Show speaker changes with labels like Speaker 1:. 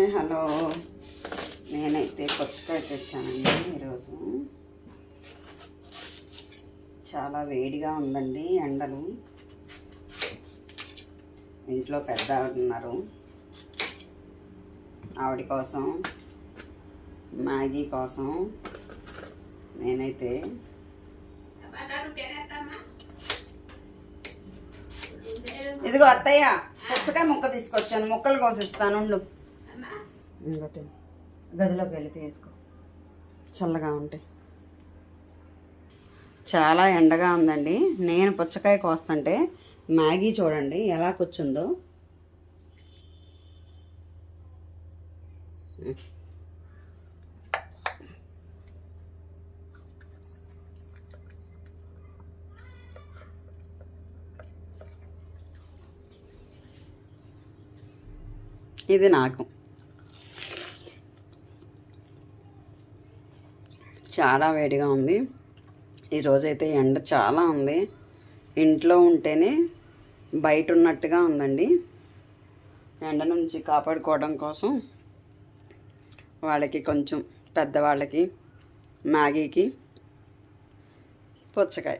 Speaker 1: Hi hello. నేనైతే పుచ్చకాయ తెచ్చానండి ఈరోజు. చాలా వేడిగా ఉందండి ఎండలు. ఇంట్లో పెద్ద ఆవిడ ఉన్నారు, ఆవిడ కోసం మ్యాగీ కోసం నేనైతే ఇదిగో అత్తయ్య పుచ్చకాయ ముక్క తీసుకొచ్చాను, ముక్కలు కోసిస్తాను. గదిలోకి వెళ్ళి తీసుకో, చల్లగా ఉంటాయి. చాలా ఎండగా ఉందండి. నేను పుచ్చకాయ కోస్తుంటే మ్యాగీ చూడండి ఎలా కూర్చుందో. ఇది నాకు చాలా వేడిగా ఉంది. ఈరోజైతే ఎండ చాలా ఉంది. ఇంట్లో ఉంటేనే బయట ఉన్నట్టుగా ఉందండి. ఎండ నుంచి కాపాడుకోవడం కోసం వాళ్ళకి కొంచెం పెద్దవాళ్ళకి మ్యాగీకి పుచ్చకాయ.